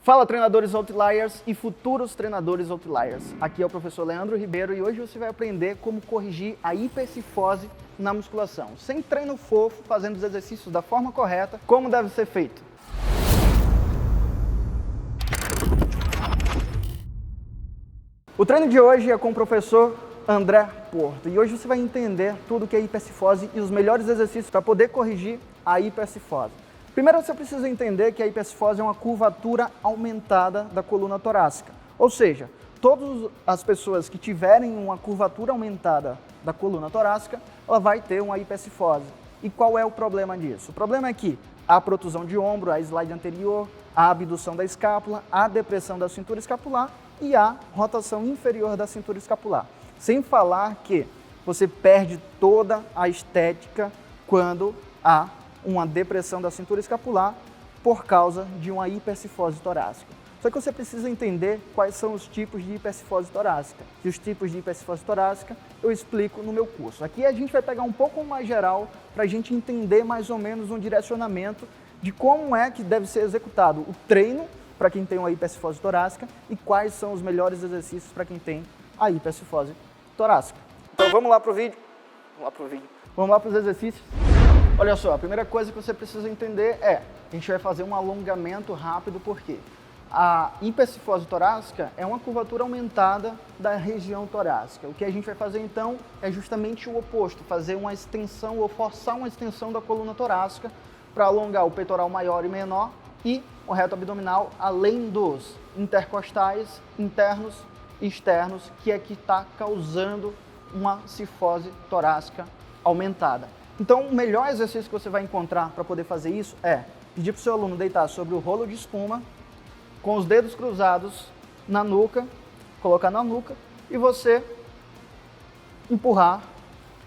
Fala, treinadores Outliers e futuros treinadores Outliers. Aqui é o professor Leandro Ribeiro e hoje você vai aprender como corrigir a hipercifose na musculação. Sem treino fofo, fazendo os exercícios da forma correta, como deve ser feito. O treino de hoje é com o professor André Porto e hoje você vai entender tudo que é hipercifose e os melhores exercícios para poder corrigir a hipercifose. Primeiro você precisa entender que a hipercifose é uma curvatura aumentada da coluna torácica, ou seja, todas as pessoas que tiverem uma curvatura aumentada da coluna torácica, ela vai ter uma hipercifose. E qual é o problema disso? O problema é que a protusão de ombro, a slide anterior, a abdução da escápula, a depressão da cintura escapular e a rotação inferior da cintura escapular. Sem falar que você perde toda a estética quando há uma depressão da cintura escapular por causa de uma hipercifose torácica. Só que você precisa entender quais são os tipos de hipercifose torácica. E os tipos de hipercifose torácica eu explico no meu curso. Aqui a gente vai pegar um pouco mais geral para a gente entender mais ou menos um direcionamento de como é que deve ser executado o treino para quem tem uma hipercifose torácica e quais são os melhores exercícios para quem tem a hipercifose torácica. Então vamos lá para o vídeo. Vamos lá para os exercícios. Olha só, a primeira coisa que você precisa entender é, a gente vai fazer um alongamento rápido, porque a hipercifose torácica é uma curvatura aumentada da região torácica. O que a gente vai fazer então é justamente o oposto, fazer uma extensão ou forçar uma extensão da coluna torácica para alongar o peitoral maior e menor e o reto abdominal, além dos intercostais internos e externos, que é que está causando uma cifose torácica aumentada. Então, o melhor exercício que você vai encontrar para poder fazer isso é pedir para o seu aluno deitar sobre o rolo de espuma, com os dedos cruzados na nuca, colocar na nuca e você empurrar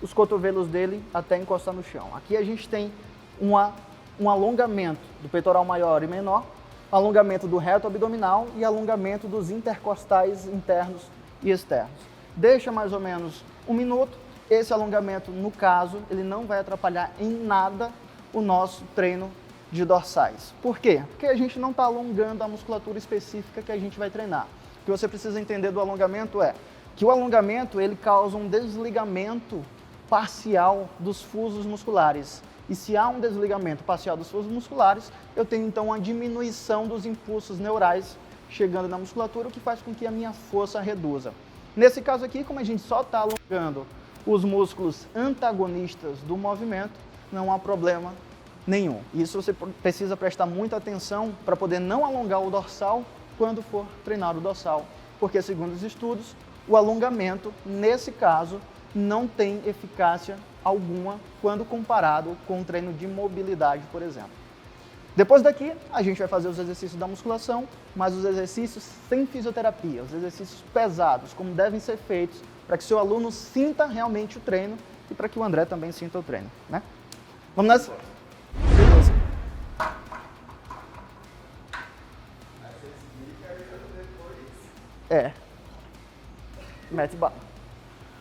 os cotovelos dele até encostar no chão. Aqui a gente tem um alongamento do peitoral maior e menor, alongamento do reto abdominal e alongamento dos intercostais internos e externos. Deixa mais ou menos 1 minuto. Esse alongamento, no caso, ele não vai atrapalhar em nada o nosso treino de dorsais. Por quê? Porque a gente não está alongando a musculatura específica que a gente vai treinar. O que você precisa entender do alongamento é que o alongamento ele causa um desligamento parcial dos fusos musculares. E se há um desligamento parcial dos fusos musculares, eu tenho então uma diminuição dos impulsos neurais chegando na musculatura, o que faz com que a minha força reduza. Nesse caso aqui, como a gente só está alongando os músculos antagonistas do movimento, não há problema nenhum. Isso você precisa prestar muita atenção para poder não alongar o dorsal quando for treinar o dorsal, porque segundo os estudos, o alongamento, nesse caso, não tem eficácia alguma quando comparado com o treino de mobilidade, por exemplo. Depois daqui, a gente vai fazer os exercícios da musculação, mas os exercícios sem fisioterapia, os exercícios pesados, como devem ser feitos, para que seu aluno sinta realmente o treino e para que o André também sinta o treino, né? Vamos nessa? Beleza. Mete bala.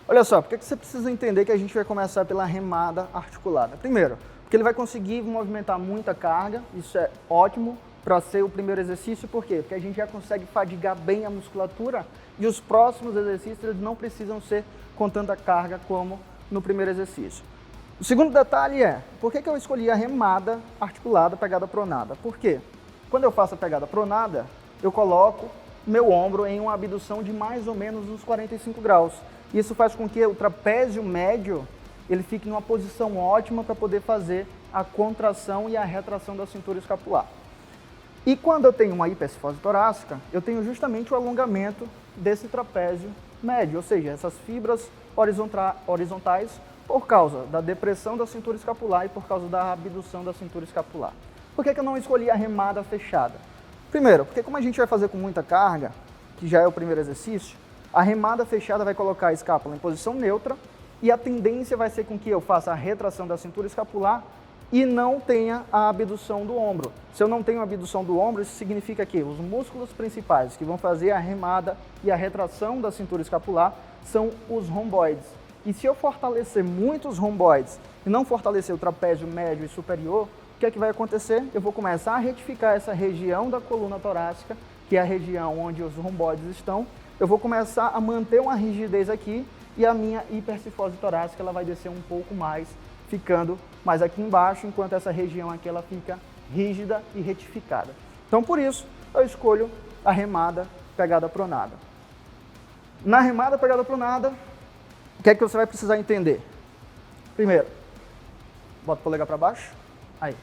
Olha só, por que você precisa entender que a gente vai começar pela remada articulada? Primeiro, porque ele vai conseguir movimentar muita carga, isso é ótimo para ser o primeiro exercício, por quê? Porque a gente já consegue fadigar bem a musculatura e os próximos exercícios eles não precisam ser com tanta carga como no primeiro exercício. O segundo detalhe é, por que eu escolhi a remada articulada, pegada pronada? Por quê? Quando eu faço a pegada pronada, eu coloco meu ombro em uma abdução de mais ou menos uns 45 graus. Isso faz com que o trapézio médio ele fique numa posição ótima para poder fazer a contração e a retração da cintura escapular. E quando eu tenho uma hipercifose torácica, eu tenho justamente o alongamento desse trapézio médio, ou seja, essas fibras horizontais por causa da depressão da cintura escapular e por causa da abdução da cintura escapular. Por que eu não escolhi a remada fechada? Primeiro, porque como a gente vai fazer com muita carga, que já é o primeiro exercício, a remada fechada vai colocar a escápula em posição neutra e a tendência vai ser com que eu faça a retração da cintura escapular e não tenha a abdução do ombro. Se eu não tenho a abdução do ombro, isso significa que os músculos principais que vão fazer a remada e a retração da cintura escapular são os romboides. E se eu fortalecer muito os romboides e não fortalecer o trapézio médio e superior, o que é que vai acontecer? Eu vou começar a retificar essa região da coluna torácica, que é a região onde os romboides estão. Eu vou começar a manter uma rigidez aqui e a minha hipercifose torácica ela vai descer um pouco mais, ficando mais aqui embaixo, enquanto essa região aqui ela fica rígida e retificada. Então, por isso, eu escolho a remada pegada pronada. Na remada pegada pronada, o que é que você vai precisar entender? Primeiro, bota o polegar para baixo. Aí.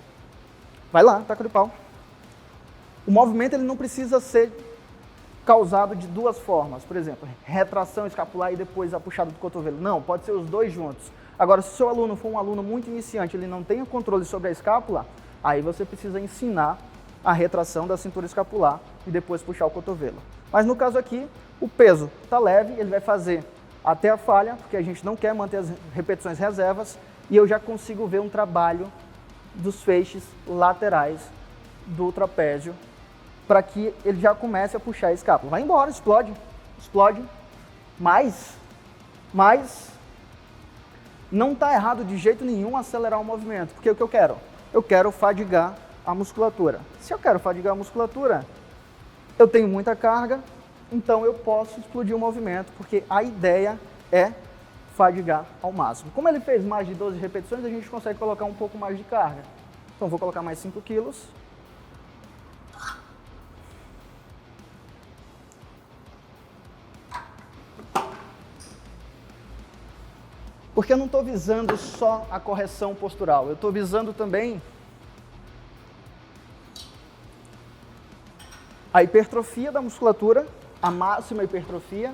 Vai lá, taca de pau. O movimento ele não precisa ser causado de duas formas. Por exemplo, retração escapular e depois a puxada do cotovelo. Não, pode ser os dois juntos. Agora, se o seu aluno for um aluno muito iniciante, ele não tem o controle sobre a escápula, aí você precisa ensinar a retração da cintura escapular e depois puxar o cotovelo. Mas no caso aqui, o peso está leve, ele vai fazer até a falha, porque a gente não quer manter as repetições reservas, e eu já consigo ver um trabalho dos feixes laterais do trapézio para que ele já comece a puxar a escápula. Vai embora, explode, explode, mais. Não está errado de jeito nenhum acelerar o movimento, porque o que eu quero? Eu quero fadigar a musculatura. Se eu quero fadigar a musculatura, eu tenho muita carga, então eu posso explodir o movimento, porque a ideia é fadigar ao máximo. Como ele fez mais de 12 repetições, a gente consegue colocar um pouco mais de carga. Então vou colocar mais 5 quilos. Porque eu não estou visando só a correção postural, eu estou visando também a hipertrofia da musculatura, a máxima hipertrofia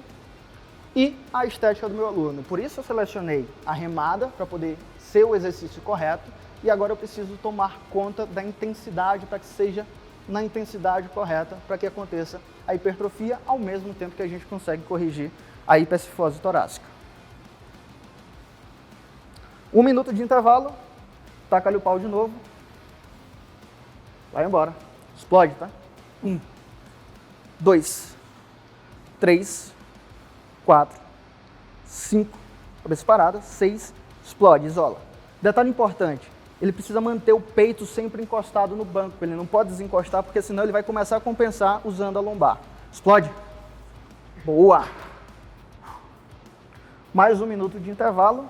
e a estética do meu aluno. Por isso eu selecionei a remada para poder ser o exercício correto e agora eu preciso tomar conta da intensidade para que seja na intensidade correta para que aconteça a hipertrofia ao mesmo tempo que a gente consegue corrigir a hipercifose torácica. 1 minuto de intervalo, taca-lhe o pau de novo, vai embora, explode, tá? 1, 2, 3, 4, 5, cabeça parada, 6, explode, isola. Detalhe importante, ele precisa manter o peito sempre encostado no banco, ele não pode desencostar porque senão ele vai começar a compensar usando a lombar. Explode. Boa. Mais 1 minuto de intervalo,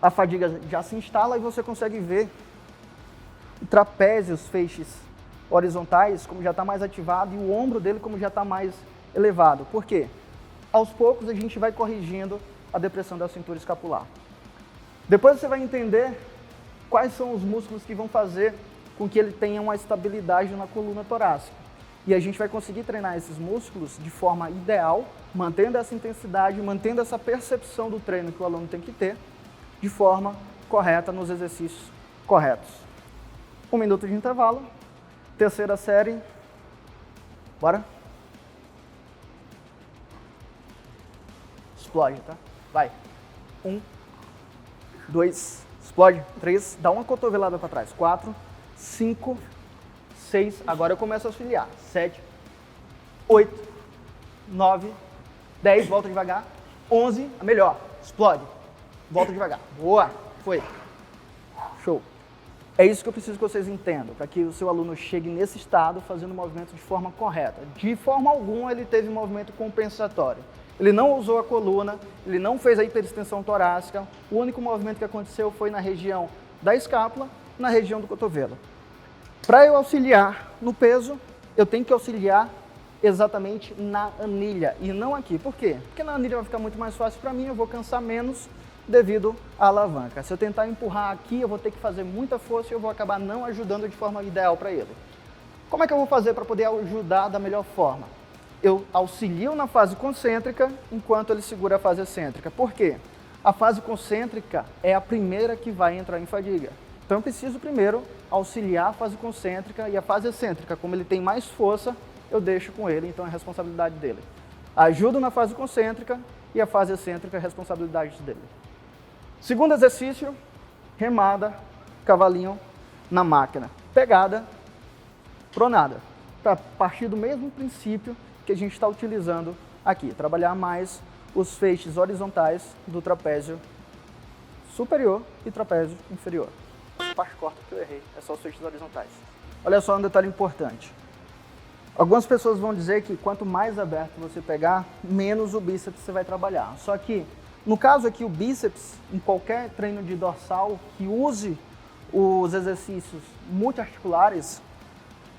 a fadiga já se instala e você consegue ver o trapézio, os feixes horizontais, como já está mais ativado, e o ombro dele como já está mais elevado. Por quê? Aos poucos a gente vai corrigindo a depressão da cintura escapular. Depois você vai entender quais são os músculos que vão fazer com que ele tenha uma estabilidade na coluna torácica. E a gente vai conseguir treinar esses músculos de forma ideal, mantendo essa intensidade, mantendo essa percepção do treino que o aluno tem que ter, de forma correta, nos exercícios corretos. 1 minuto de intervalo, terceira série, bora? Explode, tá? Vai. 1, 2, explode. 3, dá uma cotovelada para trás. 4, 5, 6, agora eu começo a auxiliar. 7, 8, 9, 10, volta devagar. 11, a melhor, explode. Volta devagar. Boa, foi. Show. É isso que eu preciso que vocês entendam, para que o seu aluno chegue nesse estado fazendo o movimento de forma correta. De forma alguma ele teve movimento compensatório. Ele não usou a coluna, ele não fez a hiperextensão torácica, o único movimento que aconteceu foi na região da escápula, na região do cotovelo. Para eu auxiliar no peso, eu tenho que auxiliar exatamente na anilha e não aqui. Por quê? Porque na anilha vai ficar muito mais fácil para mim, eu vou cansar menos devido à alavanca. Se eu tentar empurrar aqui, eu vou ter que fazer muita força e eu vou acabar não ajudando de forma ideal para ele. Como é que eu vou fazer para poder ajudar da melhor forma? Eu auxilio na fase concêntrica enquanto ele segura a fase excêntrica. Por quê? A fase concêntrica é a primeira que vai entrar em fadiga. Então eu preciso primeiro auxiliar a fase concêntrica e a fase excêntrica, como ele tem mais força, eu deixo com ele, então é responsabilidade dele. Ajudo na fase concêntrica e a fase excêntrica é responsabilidade dele. Segundo exercício, remada, cavalinho na máquina. Pegada, pronada. Para partir do mesmo princípio que a gente está utilizando aqui. Trabalhar mais os feixes horizontais do trapézio superior e trapézio inferior. parte corta que eu errei, é só os feixes horizontais. Olha só um detalhe importante. Algumas pessoas vão dizer que quanto mais aberto você pegar, menos o bíceps você vai trabalhar. Só que, no caso aqui, o bíceps, em qualquer treino de dorsal que use os exercícios multiarticulares,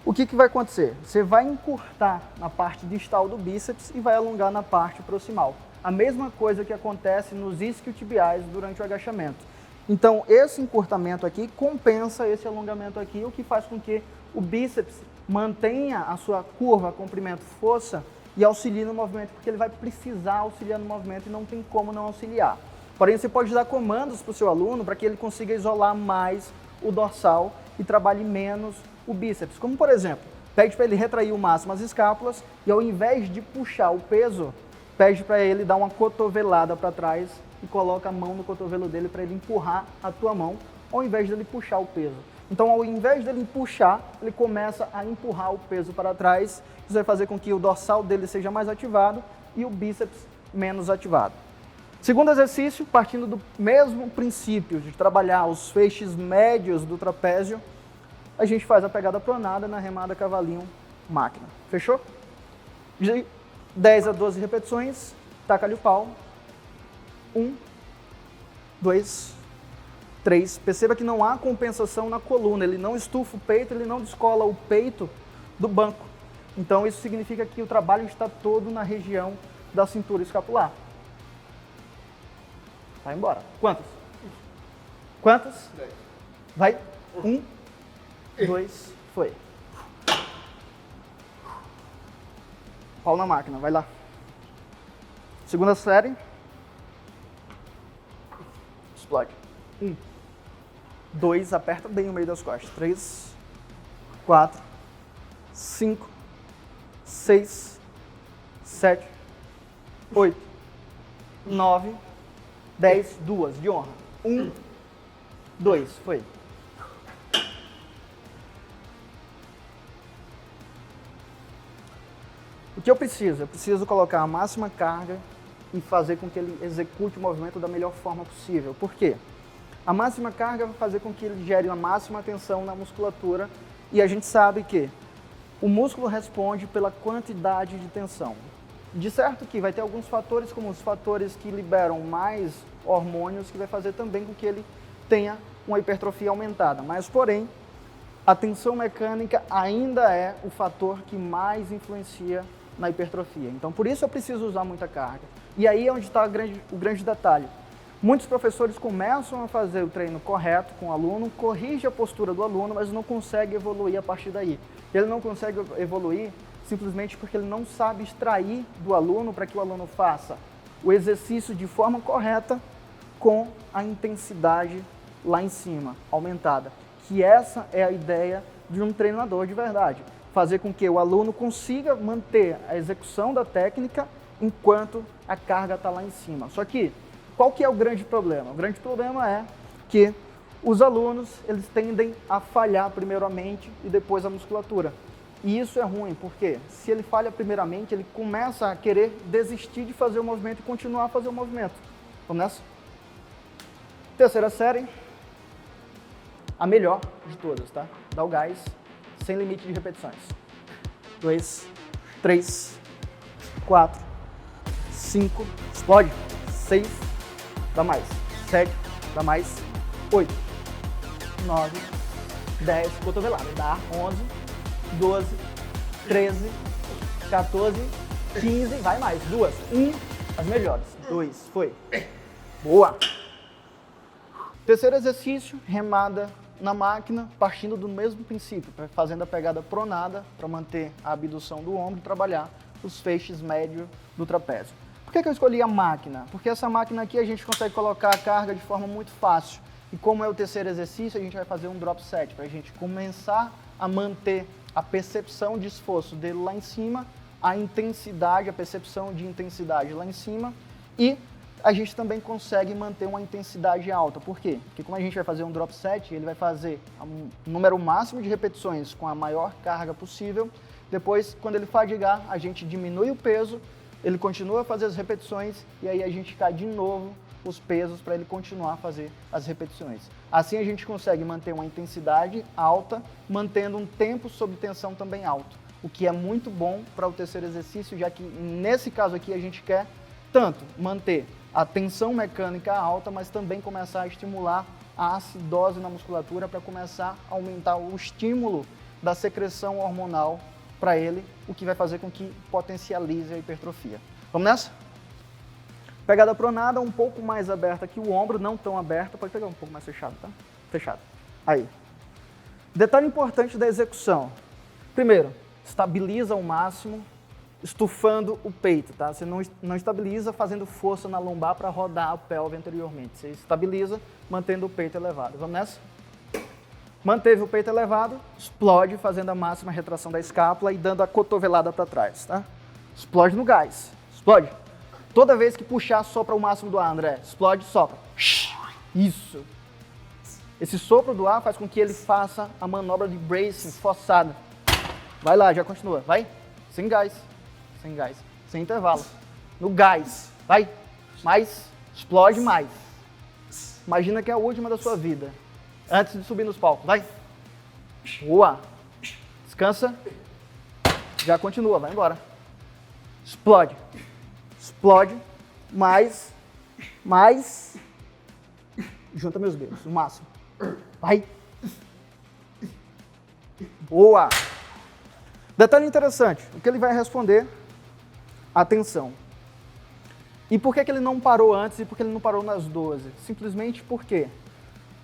o que vai acontecer? Você vai encurtar na parte distal do bíceps e vai alongar na parte proximal. A mesma coisa que acontece nos isquiotibiais durante o agachamento. Então, esse encurtamento aqui compensa esse alongamento aqui, o que faz com que o bíceps mantenha a sua curva, comprimento, força e auxilie no movimento, porque ele vai precisar auxiliar no movimento e não tem como não auxiliar. Porém, você pode dar comandos para o seu aluno para que ele consiga isolar mais o dorsal e trabalhe menos o bíceps. Como, por exemplo, pede para ele retrair o máximo as escápulas e ao invés de puxar o peso, pede para ele dar uma cotovelada para trás e coloca a mão no cotovelo dele para ele empurrar a tua mão, ao invés dele puxar o peso. Então, ao invés dele puxar, ele começa a empurrar o peso para trás. Isso vai fazer com que o dorsal dele seja mais ativado e o bíceps menos ativado. Segundo exercício, partindo do mesmo princípio de trabalhar os feixes médios do trapézio, a gente faz a pegada pronada na remada cavalinho máquina. Fechou? De 10 a 12 repetições, taca-lhe o pau. 1, 2, 3. Perceba que não há compensação na coluna, ele não estufa o peito, ele não descola o peito do banco. Então isso significa que o trabalho está todo na região da cintura escapular. Vai embora. Quantas? Quantas? 10. Vai. 1, 2, foi. Pau na máquina, vai lá. Segunda série. Explode. 1, 2, aperta bem o meio das costas. 3, 4, 5, 6, 7, 8, 9, 10, 2, de honra. 1, 2, foi. O que eu preciso? Eu preciso colocar a máxima carga e fazer com que ele execute o movimento da melhor forma possível. Por quê? A máxima carga vai fazer com que ele gere a máxima tensão na musculatura e a gente sabe que o músculo responde pela quantidade de tensão. De certo que vai ter alguns fatores, como os fatores que liberam mais hormônios, que vai fazer também com que ele tenha uma hipertrofia aumentada. Mas, porém, a tensão mecânica ainda é o fator que mais influencia na hipertrofia. Então, por isso eu preciso usar muita carga. E aí é onde está o grande detalhe. Muitos professores começam a fazer o treino correto com o aluno, corrige a postura do aluno, mas não consegue evoluir a partir daí. Ele não consegue evoluir simplesmente porque ele não sabe extrair do aluno para que o aluno faça o exercício de forma correta com a intensidade lá em cima, aumentada. Que essa é a ideia de um treinador de verdade. Fazer com que o aluno consiga manter a execução da técnica enquanto a carga está lá em cima. Só que, qual que é o grande problema? O grande problema é que os alunos, eles tendem a falhar primeiramente e depois a musculatura. E isso é ruim, porque se ele falha primeiramente, ele começa a querer desistir de fazer o movimento e continuar a fazer o movimento. Vamos nessa? Terceira série, a melhor de todas, tá? Dá o gás, sem limite de repetições. 2, 3, 4, 5, explode. 6, dá mais. 7, dá mais. 8, 9, 10, cotovelada. Dá 11, 12, 13, 14, 15, vai mais. 2, 1, as melhores. 2, foi. Boa! Terceiro exercício, remada na máquina, partindo do mesmo princípio, fazendo a pegada pronada para manter a abdução do ombro e trabalhar os feixes médios do trapézio. Por que eu escolhi a máquina? Porque essa máquina aqui a gente consegue colocar a carga de forma muito fácil. E como é o terceiro exercício, a gente vai fazer um drop set, para a gente começar a manter a percepção de esforço dele lá em cima, a intensidade, a percepção de intensidade lá em cima e a gente também consegue manter uma intensidade alta. Por quê? Porque como a gente vai fazer um drop set, ele vai fazer um número máximo de repetições com a maior carga possível. Depois, quando ele fadigar, a gente diminui o peso, ele continua a fazer as repetições e aí a gente cai de novo os pesos para ele continuar a fazer as repetições. Assim a gente consegue manter uma intensidade alta, mantendo um tempo sob tensão também alto, o que é muito bom para o terceiro exercício, já que nesse caso aqui a gente quer tanto manter a tensão mecânica alta, mas também começar a estimular a acidose na musculatura para começar a aumentar o estímulo da secreção hormonal para ele, o que vai fazer com que potencialize a hipertrofia. Vamos nessa? Pegada pronada, um pouco mais aberta que o ombro, não tão aberta, pode pegar um pouco mais fechado, tá? Fechado. Aí. Detalhe importante da execução. Primeiro, estabiliza ao máximo, estufando o peito, tá? Você não estabiliza fazendo força na lombar para rodar a pelve anteriormente. Você estabiliza mantendo o peito elevado. Vamos nessa? Manteve o peito elevado, explode fazendo a máxima retração da escápula e dando a cotovelada para trás, tá? Explode no gás. Explode. Toda vez que puxar, sopra o máximo do ar, André. Explode, sopra. Isso. Esse sopro do ar faz com que ele faça a manobra de bracing forçada. Vai lá, já continua. Vai. Sem gás. Sem gás. Sem intervalo. No gás. Vai. Mais. Explode mais. Imagina que é a última da sua vida. Antes de subir nos palcos. Vai. Boa. Descansa. Já continua. Vai embora. Explode. Explode, mais, junta meus dedos, o máximo. Vai. Boa. Detalhe interessante, o que ele vai responder? Atenção. E por que ele não parou antes e por que ele não parou nas 12? Simplesmente porque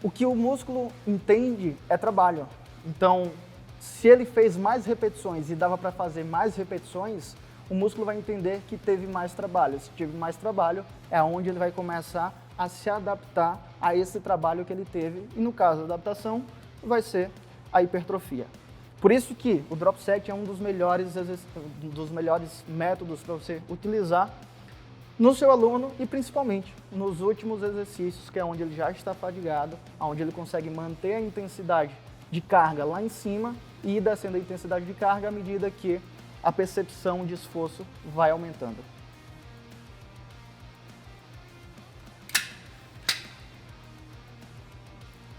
o que o músculo entende é trabalho. Então, se ele fez mais repetições e dava para fazer mais repetições, o músculo vai entender que teve mais trabalho. Se teve mais trabalho, é onde ele vai começar a se adaptar a esse trabalho que ele teve. E no caso da adaptação, vai ser a hipertrofia. Por isso que o drop set é um dos melhores métodos para você utilizar no seu aluno e principalmente nos últimos exercícios, que é onde ele já está fadigado, onde ele consegue manter a intensidade de carga lá em cima e ir descendo a intensidade de carga à medida que a percepção de esforço vai aumentando.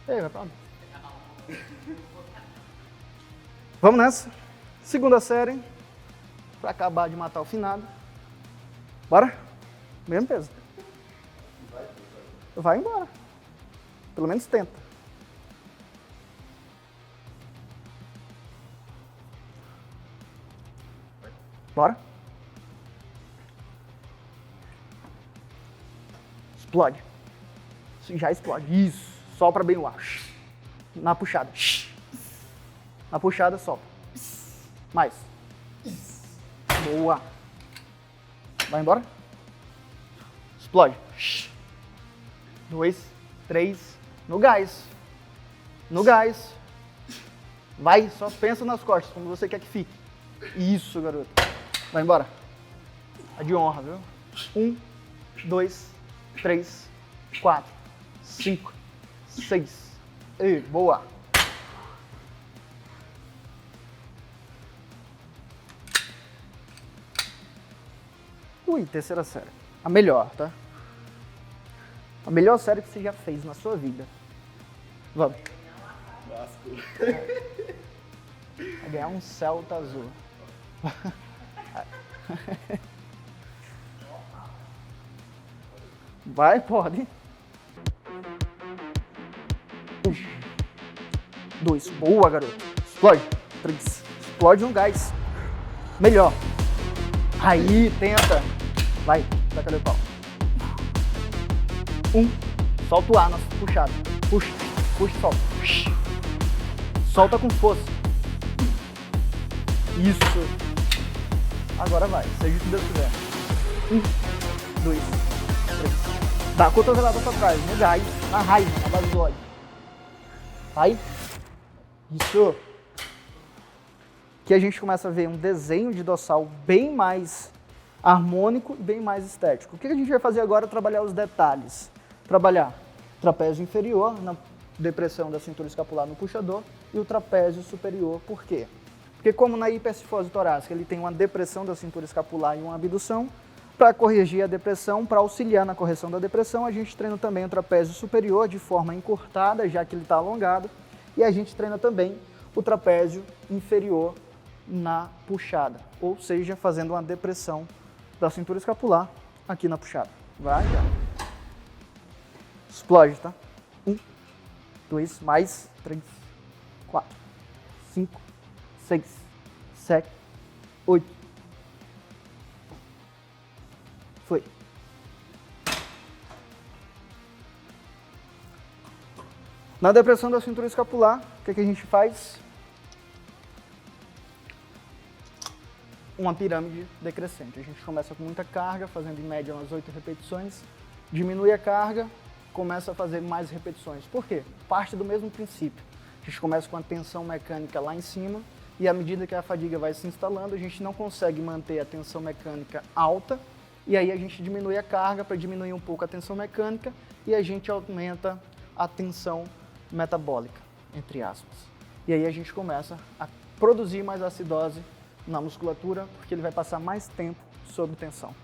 E aí, vai pra onde? Vamos nessa. Segunda série, para acabar de matar o finado. Bora? Mesmo peso. Vai embora. Pelo menos tenta. Bora? Explode. Já explode. Isso. Sopra bem o ar. Na puxada. Na puxada, sopra. Mais. Boa. Vai embora? Explode. 2, 3. No gás. No gás. Vai, só pensa nas costas, como você quer que fique. Isso, garoto. Vai embora. É de honra, viu? 1, 2, 3, 4, 5, 6. Ei, boa. Ui, terceira série. A melhor, tá? A melhor série que você já fez na sua vida. Vamos. Vai ganhar um Celta azul. Vai, pode. 1, 2, boa, garoto. Explode. 3, explode no gás. Melhor. Aí, tenta. Vai, taca o pau. 1, solta o ar na puxada. Puxa, puxa e solta. Solta com força. Isso. Agora vai, seja o que Deus quiser. 1, 2, 3. Dá a cotovelada pra trás, no gás, na raiva, na base do ódio. Vai. Isso. Aqui a gente começa a ver um desenho de dorsal bem mais harmônico e bem mais estético. O que a gente vai fazer agora é trabalhar os detalhes. Trabalhar trapézio inferior, na depressão da cintura escapular no puxador, e o trapézio superior. Por quê? Porque como na hipercifose torácica ele tem uma depressão da cintura escapular e uma abdução, Para corrigir a depressão, para auxiliar na correção da depressão, a gente treina também o trapézio superior de forma encurtada, já que ele está alongado, e a gente treina também o trapézio inferior na puxada, ou seja, fazendo uma depressão da cintura escapular aqui na puxada. Vai, já. Explode, tá? 1, 2, mais 3, 4, 5, 6, 7, 8. Foi. Na depressão da cintura escapular, o que a gente faz? Uma pirâmide decrescente. A gente começa com muita carga, fazendo em média umas 8 repetições, diminui a carga, começa a fazer mais repetições. Por quê? Parte do mesmo princípio. A gente começa com a tensão mecânica lá em cima e à medida que a fadiga vai se instalando, a gente não consegue manter a tensão mecânica alta e aí a gente diminui a carga para diminuir um pouco a tensão mecânica e a gente aumenta a tensão metabólica, entre aspas. E aí a gente começa a produzir mais acidose na musculatura, porque ele vai passar mais tempo sob tensão.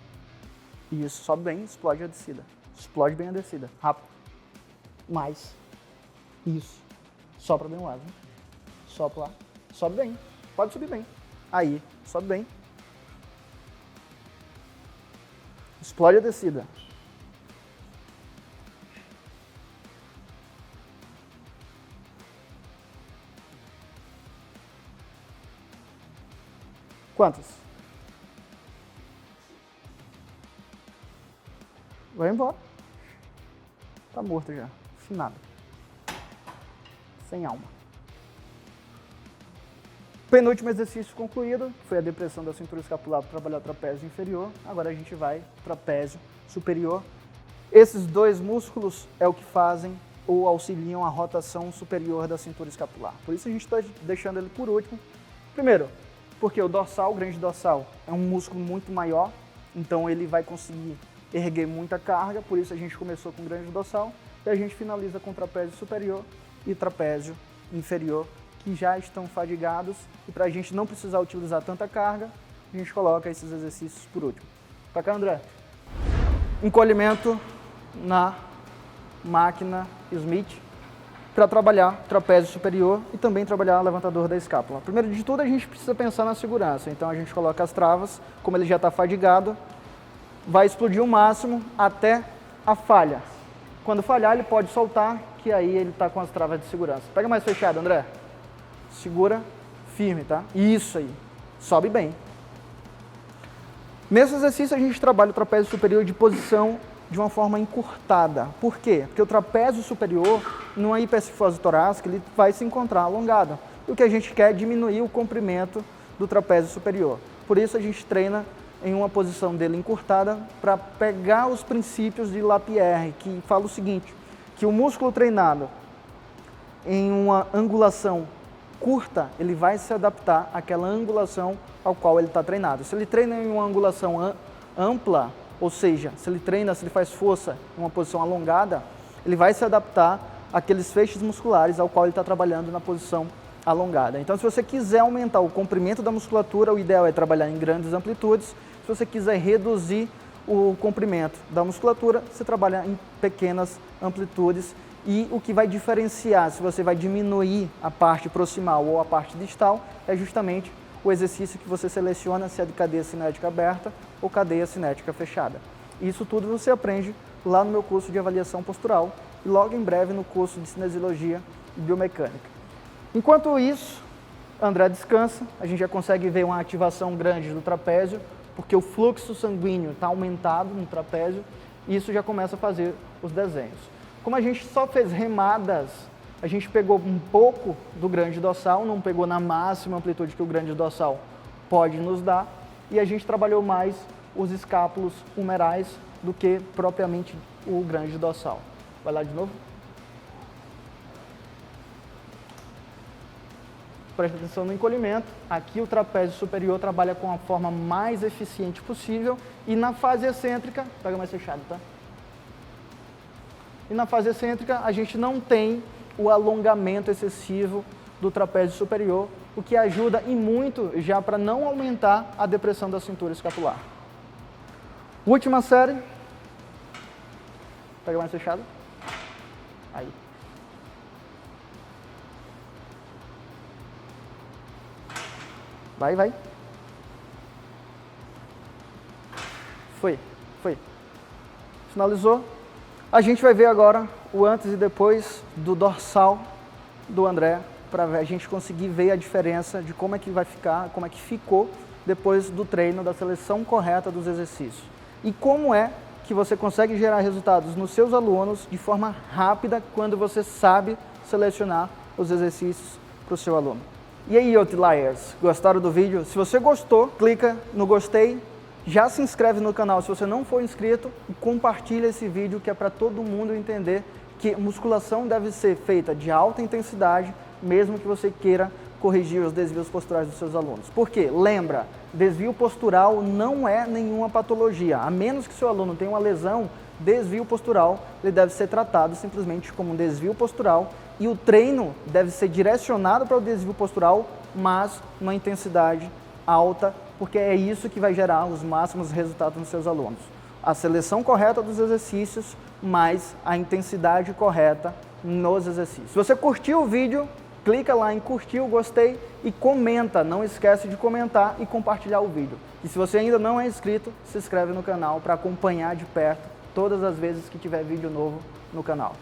E isso sobe bem, explode a descida. Explode bem a descida, rápido. Mais. Isso. Sopra bem o ar, né? Sopra lá. Sobe bem. Pode subir bem. Aí, sobe bem. Explode a descida. Quantas? Vai embora. Tá morto já. Finado. Sem alma. Penúltimo exercício concluído, que foi a depressão da cintura escapular para trabalhar o trapézio inferior. Agora a gente vai trapézio superior. Esses dois músculos é o que fazem ou auxiliam a rotação superior da cintura escapular. Por isso a gente está deixando ele por último. Primeiro, porque o dorsal, o grande dorsal, é um músculo muito maior, então ele vai conseguir erguer muita carga, por isso a gente começou com o grande dorsal, e a gente finaliza com trapézio superior e trapézio inferior, que já estão fadigados, e para a gente não precisar utilizar tanta carga, a gente coloca esses exercícios por último. Pra cá, André. Encolhimento na máquina Smith, para trabalhar trapézio superior e também trabalhar levantador da escápula. Primeiro de tudo, a gente precisa pensar na segurança. Então, a gente coloca as travas, como ele já está fadigado, vai explodir o máximo até a falha. Quando falhar, ele pode soltar, que aí ele está com as travas de segurança. Pega mais fechado, André. Segura firme, tá? Isso aí. Sobe bem. Nesse exercício, a gente trabalha o trapézio superior de posição de uma forma encurtada. Por quê? Porque o trapézio superior, numa hipercifose torácica, ele vai se encontrar alongado. E o que a gente quer é diminuir o comprimento do trapézio superior. Por isso a gente treina em uma posição dele encurtada para pegar os princípios de Lapierre, que fala o seguinte, que o músculo treinado em uma angulação curta, ele vai se adaptar àquela angulação ao qual ele está treinado. Se ele treina em uma angulação ampla, ou seja, se ele faz força em uma posição alongada, ele vai se adaptar àqueles feixes musculares ao qual ele está trabalhando na posição alongada. Então, se você quiser aumentar o comprimento da musculatura, o ideal é trabalhar em grandes amplitudes. Se você quiser reduzir o comprimento da musculatura, você trabalha em pequenas amplitudes. E o que vai diferenciar se você vai diminuir a parte proximal ou a parte distal é justamente o exercício que você seleciona, se é de cadeia cinética aberta ou cadeia cinética fechada. Isso tudo você aprende lá no meu curso de avaliação postural e logo em breve no curso de cinesiologia e biomecânica. Enquanto isso, André descansa, a gente já consegue ver uma ativação grande do trapézio, porque o fluxo sanguíneo está aumentado no trapézio e isso já começa a fazer os desenhos. Como a gente só fez remadas, a gente pegou um pouco do grande dorsal, não pegou na máxima amplitude que o grande dorsal pode nos dar, e a gente trabalhou mais os escápulos humerais do que propriamente o grande dorsal. Vai lá de novo. Presta atenção no encolhimento. Aqui o trapézio superior trabalha com a forma mais eficiente possível, e na fase excêntrica, pega mais fechado, tá? E na fase excêntrica, a gente não tem o alongamento excessivo do trapézio superior, o que ajuda e muito já para não aumentar a depressão da cintura escapular. Última série. Pega mais fechado. Aí. Vai. Foi. Finalizou. A gente vai ver agora o antes e depois do dorsal do André, para a gente conseguir ver a diferença de como é que vai ficar, como é que ficou depois do treino, da seleção correta dos exercícios. E como é que você consegue gerar resultados nos seus alunos de forma rápida quando você sabe selecionar os exercícios para o seu aluno. E aí, Outliers, gostaram do vídeo? Se você gostou, clica no gostei, já se inscreve no canal se você não for inscrito e compartilha esse vídeo, que é para todo mundo entender que musculação deve ser feita de alta intensidade, mesmo que você queira corrigir os desvios posturais dos seus alunos. Por quê? Lembra, desvio postural não é nenhuma patologia. A menos que seu aluno tenha uma lesão, desvio postural, ele deve ser tratado simplesmente como um desvio postural, e o treino deve ser direcionado para o desvio postural, mas numa intensidade alta, porque é isso que vai gerar os máximos resultados nos seus alunos. A seleção correta dos exercícios, mais a intensidade correta nos exercícios. Se você curtiu o vídeo, clica lá em curtir, gostei e comenta. Não esquece de comentar e compartilhar o vídeo. E se você ainda não é inscrito, se inscreve no canal para acompanhar de perto todas as vezes que tiver vídeo novo no canal.